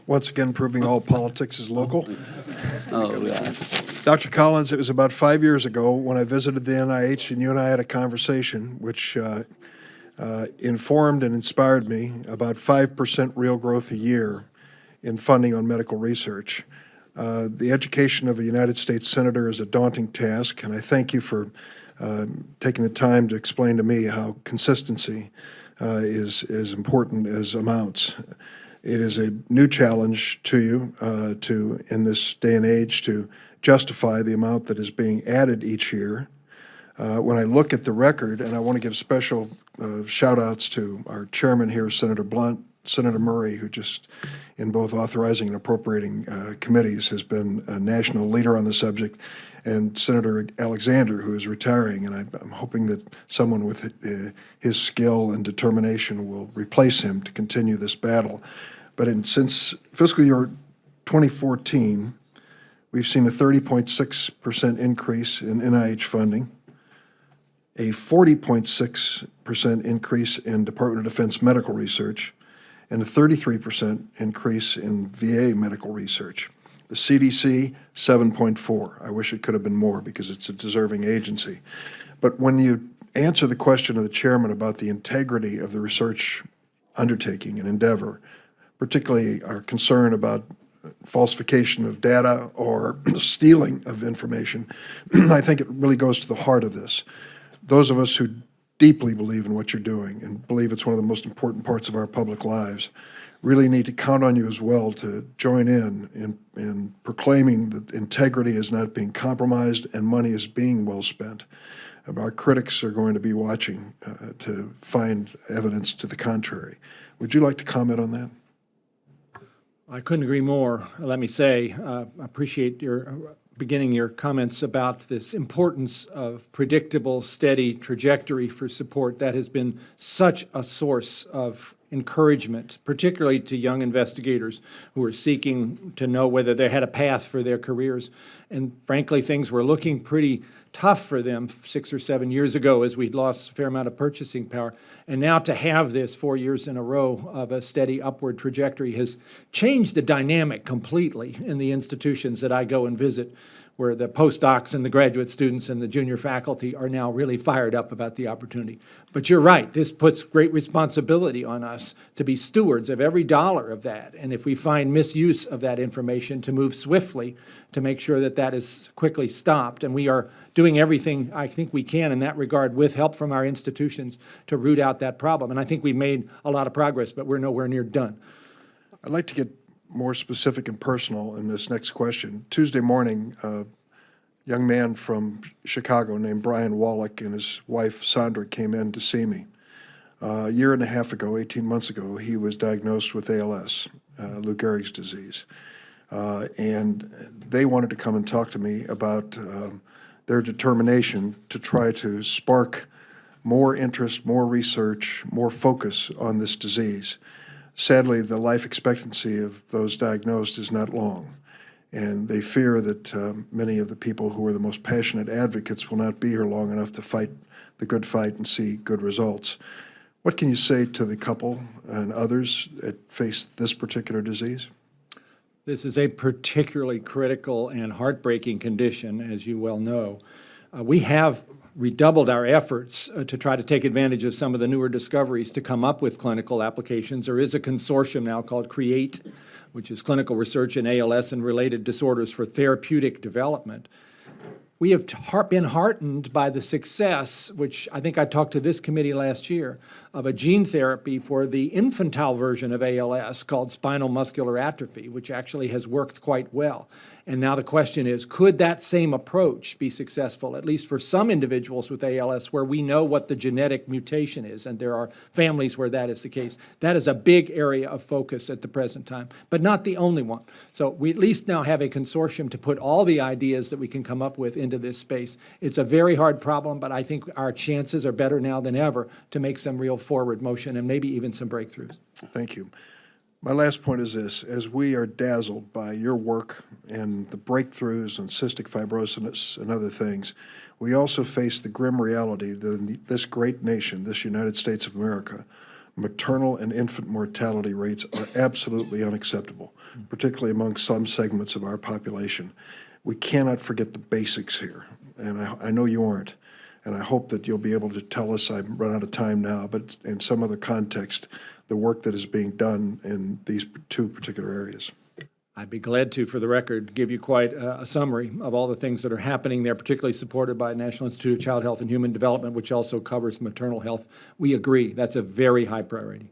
Once again, proving all politics is local. Oh, yeah. Dr. Collins, it was about 5 years ago when I visited the NIH, and you and I had a conversation which informed and inspired me about 5% real growth a year in funding on medical research. The education of a United States Senator is a daunting task, and I thank you for taking the time to explain to me how consistency is as important as amounts. It is a new challenge to you in this day and age, to justify the amount that is being added each year. When I look at the record, and I want to give special shout outs to our chairman here, Senator Blunt, Senator Murray, who just in both authorizing and appropriating committees has been a national leader on the subject, and Senator Alexander, who is retiring, and I'm hoping that someone with his skill and determination will replace him to continue this battle. But since fiscal year 2014, we've seen a 30.6% increase in NIH funding, a 40.6% increase in Department of Defense medical research, and a 33% increase in VA medical research. The CDC, 7.4. I wish it could have been more because it's a deserving agency. But when you answer the question of the chairman about the integrity of the research undertaking and endeavor, particularly our concern about falsification of data or stealing of information, I think it really goes to the heart of this. Those of us who deeply believe in what you're doing and believe it's one of the most important parts of our public lives really need to count on you as well to join in proclaiming that integrity is not being compromised and money is being well spent. Our critics are going to be watching to find evidence to the contrary. Would you like to comment on that? I couldn't agree more. Let me say, I appreciate your beginning your comments about this importance of predictable, steady trajectory for support. That has been such a source of encouragement, particularly to young investigators who are seeking to know whether they had a path for their careers. And frankly, things were looking pretty tough for them 6 or 7 years ago as we'd lost a fair amount of purchasing power. And now to have this 4 years in a row of a steady upward trajectory has changed the dynamic completely in the institutions that I go and visit, where the postdocs and the graduate students and the junior faculty are now really fired up about the opportunity. But you're right, this puts great responsibility on us to be stewards of every dollar of that. And if we find misuse of that information, to move swiftly to make sure that that is quickly stopped. And we are doing everything I think we can in that regard with help from our institutions to root out that problem. And I think we've made a lot of progress, but we're nowhere near done. I'd like to get more specific and personal in this next question. Tuesday morning, a young man from Chicago named Brian Wallach and his wife Sandra came in to see me. A year and a half ago, 18 months ago, he was diagnosed with ALS, Lou Gehrig's disease. And they wanted to come and talk to me about their determination to try to spark more interest, more research, more focus on this disease. Sadly, the life expectancy of those diagnosed is not long, and they fear that many of the people who are the most passionate advocates will not be here long enough to fight the good fight and see good results. What can you say to the couple and others that face this particular disease? This is a particularly critical and heartbreaking condition, as you well know. We have redoubled our efforts to try to take advantage of some of the newer discoveries to come up with clinical applications. There is a consortium now called CREATE, which is clinical research in ALS and related disorders for therapeutic development. We have been heartened by the success, which I think I talked to this committee last year, of a gene therapy for the infantile version of ALS called spinal muscular atrophy, which actually has worked quite well. And now the question is, could that same approach be successful, at least for some individuals with ALS where we know what the genetic mutation is, and there are families where that is the case. That is a big area of focus at the present time, but not the only one. So we at least now have a consortium to put all the ideas that we can come up with into this space. It's a very hard problem, but I think our chances are better now than ever to make some real forward motion and maybe even some breakthroughs. Thank you. My last point is this: as we are dazzled by your work and the breakthroughs on cystic fibrosis and other things, we also face the grim reality that this great nation, this United States of America, maternal and infant mortality rates are absolutely unacceptable, particularly among some segments of our population. We cannot forget the basics here, and I know you aren't. And I hope that you'll be able to tell us, I've run out of time now, but in some other context, the work that is being done in these two particular areas. I'd be glad to, for the record, give you quite a summary of all the things that are happening there, particularly supported by National Institute of Child Health and Human Development, which also covers maternal health. We agree, that's a very high priority.